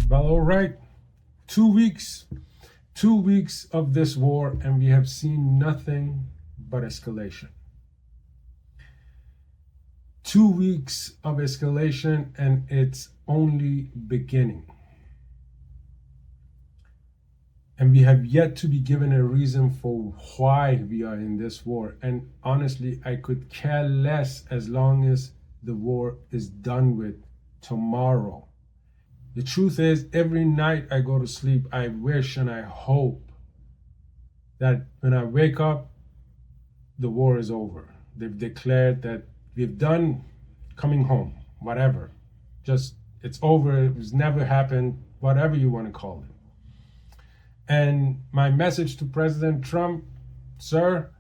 Well, all right. 2 weeks. 2 weeks of this war, and we have seen nothing but escalation. 2 weeks of escalation, and it's only beginning. And we have yet to be given a reason for why we are in this war. And honestly, I could care less as long as the war is done with tomorrow. The truth is, every night I go to sleep, I wish and I hope that when I wake up, the war is over. They've declared that we've done coming home, whatever. Just, it's over, it was never happened, whatever you want to call it. And my message to President Trump, sir,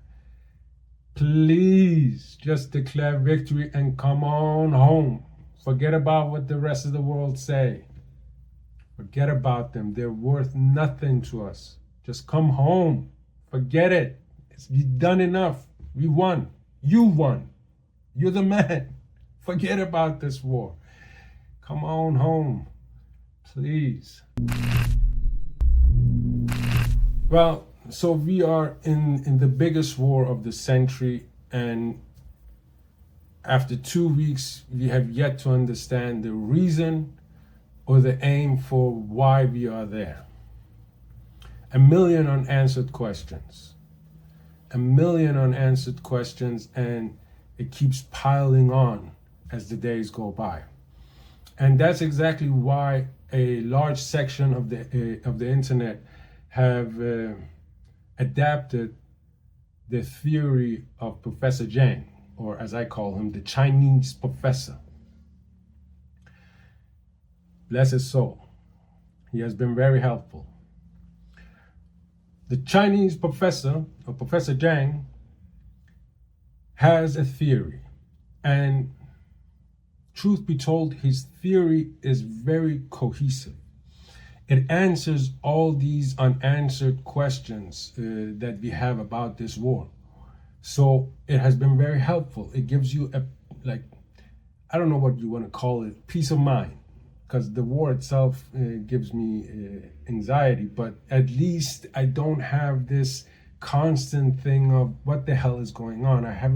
please just declare victory and come on home. Forget about what the rest of the world say. Forget about them. They're worth nothing to us. Just come home. Forget it. We've done enough. We won. You won. You're the man. Forget about this war. Come on home, please. Well, so we are in the biggest war of the century, and after 2 weeks, we have yet to understand the reason or the aim for why we are there. 1 million unanswered questions. 1 million unanswered questions, and it keeps piling on as the days go by. And that's exactly why a large section of the internet have adapted the theory of Professor Zhang, or as I call him, the Chinese professor. Bless his soul. He has been very helpful. The Chinese professor, or Professor Zhang, has a theory. And truth be told, his theory is very cohesive. It answers all these unanswered questions that we have about this war. So it has been very helpful. It gives you I don't know what you want to call it, peace of mind, because the war itself gives me anxiety, but at least I don't have this constant thing of what the hell is going on. I have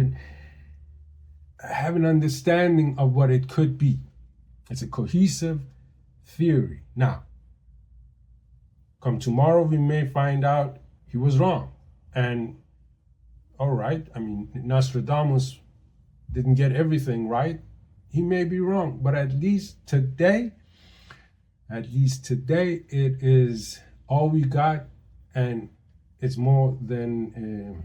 an understanding of what it could be. It's a cohesive theory. Now, come tomorrow, we may find out he was wrong. And all right, I mean, Nostradamus didn't get everything right. He may be wrong, but at least today, it is all we got, and it's more than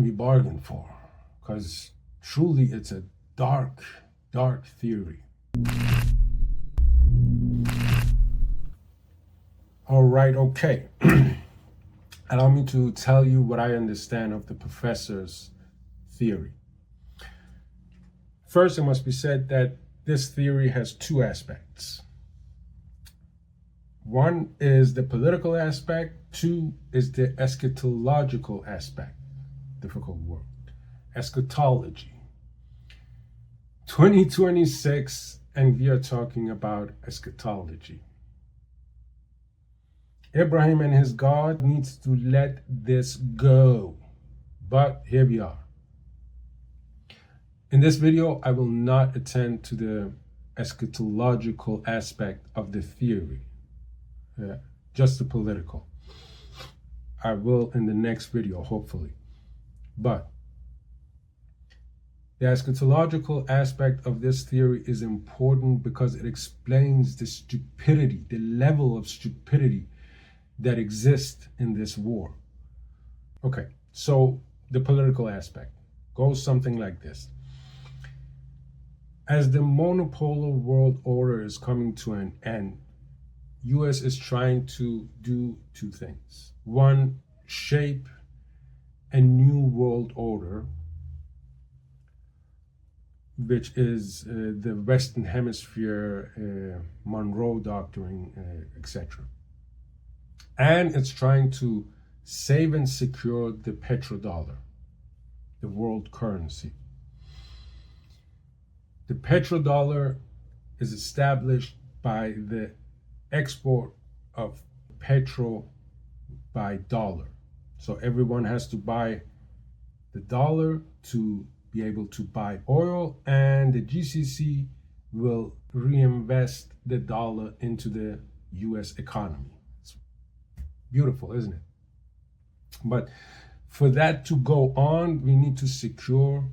we bargained for, because truly it's a dark, dark theory. All right, okay. Allow me to tell you what I understand of the professor's theory. First, it must be said that this theory has two aspects. One is the political aspect, two is the eschatological aspect. Difficult word. Eschatology. 2026, and we are talking about eschatology. Abraham and his God needs to let this go. But here we are. In this video, I will not attend to the eschatological aspect of the theory, just the political. I will in the next video, hopefully. But the eschatological aspect of this theory is important because it explains the stupidity, the level of stupidity that exists in this war. Okay, so the political aspect goes something like this. As the monopolar world order is coming to an end, US is trying to do two things. One, shape a new world order, which is the Western Hemisphere, Monroe Doctrine, etc. And it's trying to save and secure the petrodollar, the world currency. The petrodollar is established by the export of petrol by dollar. So everyone has to buy the dollar to be able to buy oil, and the GCC will reinvest the dollar into the US economy. It's beautiful, isn't it? But for that to go on, we need to secure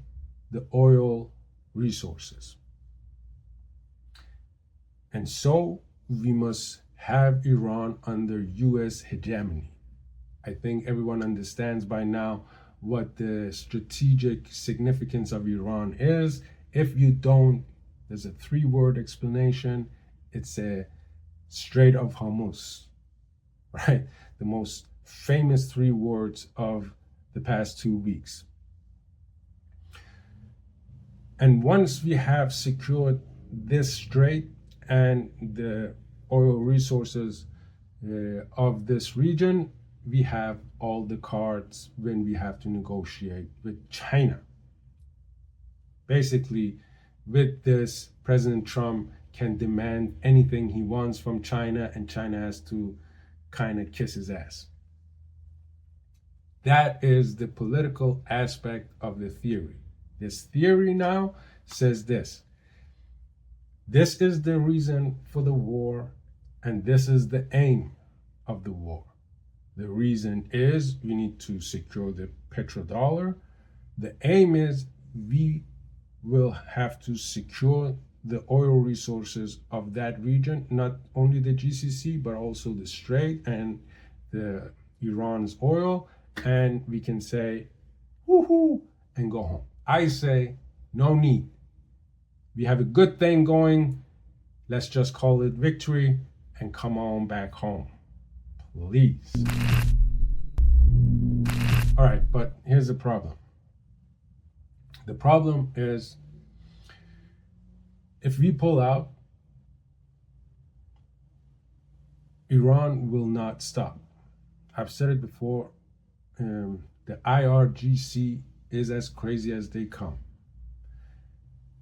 the oil resources. And so we must have Iran under US hegemony. I think everyone understands by now what the strategic significance of Iran is. If you don't, there's a 3-word explanation. It's a Strait of Hormuz, right? The most famous 3 words of the past 2 weeks. And once we have secured this strait and the oil resources of this region, we have all the cards when we have to negotiate with China. Basically, with this, President Trump can demand anything he wants from China, and China has to kind of kiss his ass. That is the political aspect of the theory. This theory now says this. This is the reason for the war, and this is the aim of the war. The reason is we need to secure the petrodollar. The aim is we will have to secure the oil resources of that region, not only the GCC, but also the Strait and the Iran's oil. And we can say, woohoo, and go home. I say, no need. We have a good thing going. Let's just call it victory and come on back home. Please. All right, but here's the problem. The problem is if we pull out, Iran will not stop. I've said it before. The IRGC is as crazy as they come.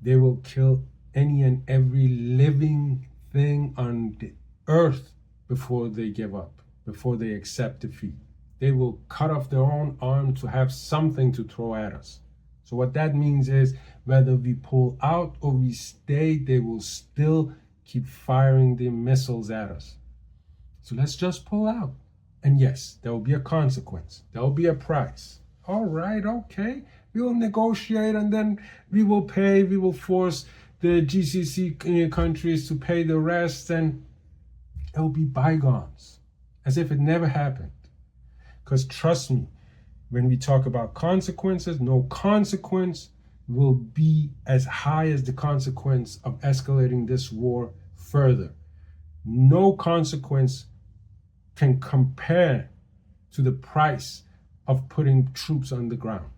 They will kill any and every living thing on the earth before they give up, before they accept defeat. They will cut off their own arm to have something to throw at us. So what that means is whether we pull out or we stay, they will still keep firing the missiles at us. So let's just pull out. And yes, there will be a consequence. There will be a price. All right, okay. We will negotiate, and then we will pay. We will force the GCC countries to pay the rest, and it will be bygones, as if it never happened. Because trust me, when we talk about consequences, no consequence will be as high as the consequence of escalating this war further. No consequence can compare to the price of putting troops on the ground.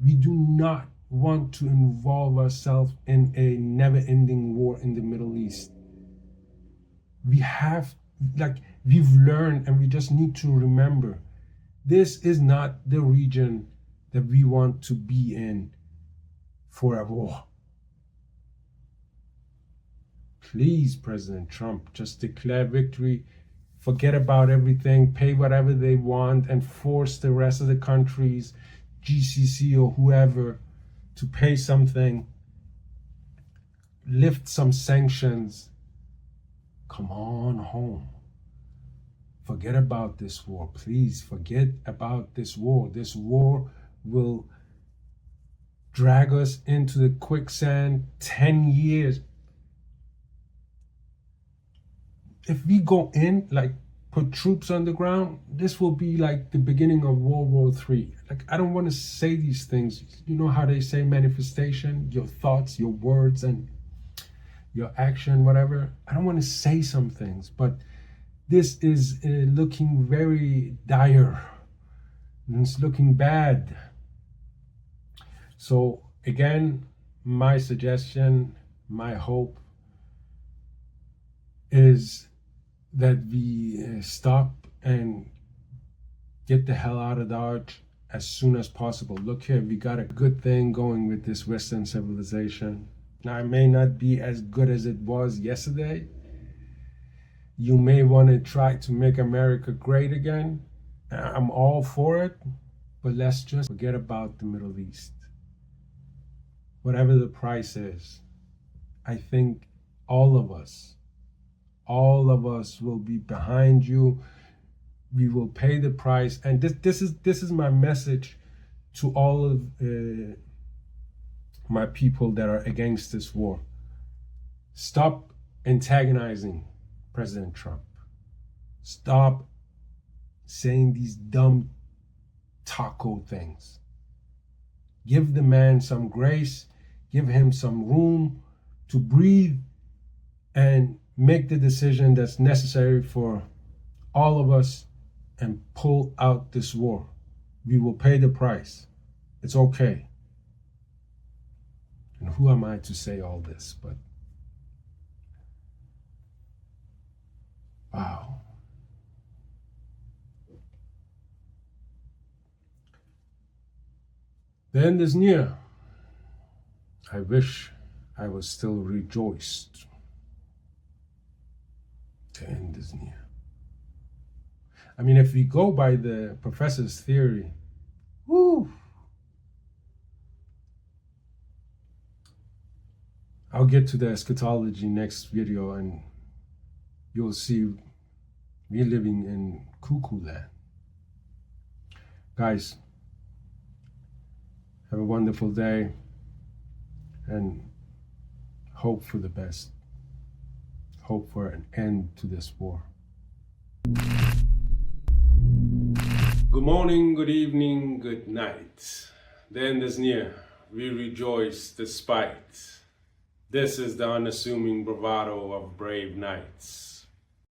We do not want to involve ourselves in a never-ending war in the Middle East. We've learned, and we just need to remember, this is not the region that we want to be in forever. Please, President Trump, just declare victory. Forget about everything, pay whatever they want, and force the rest of the countries, GCC or whoever, to pay something, lift some sanctions. Come on home. Forget about this war. Please forget about this war. This war will drag us into the quicksand 10 years. If we go in, put troops on the ground, this will be like the beginning of World War III. I don't want to say these things. You know how they say manifestation, your thoughts, your words, and your action, whatever. I don't want to say some things, but this is looking very dire. And it's looking bad. So again, my suggestion, my hope is that we stop and get the hell out of Dodge as soon as possible. Look here, we got a good thing going with this Western civilization. Now, it may not be as good as it was yesterday. You may want to try to make America great again. I'm all for it, but let's just forget about the Middle East. Whatever the price is, I think all of us will be behind you. We will pay the price. And this is my message to all of my people that are against this war. Stop antagonizing President Trump. Stop saying these dumb taco things. Give the man some grace, give him some room to breathe, and make the decision that's necessary for all of us and pull out this war. We will pay the price. It's okay. And who am I to say all this? But wow. The end is near. I wish I was still rejoiced. The end is near. I mean, if we go by the professor's theory, whoo, I'll get to the eschatology next video and you'll see we're living in cuckoo land. Guys, have a wonderful day and hope for the best. Hope for an end to this war. Good morning, good evening, good night. The end is near. We rejoice despite. This is the unassuming bravado of brave knights.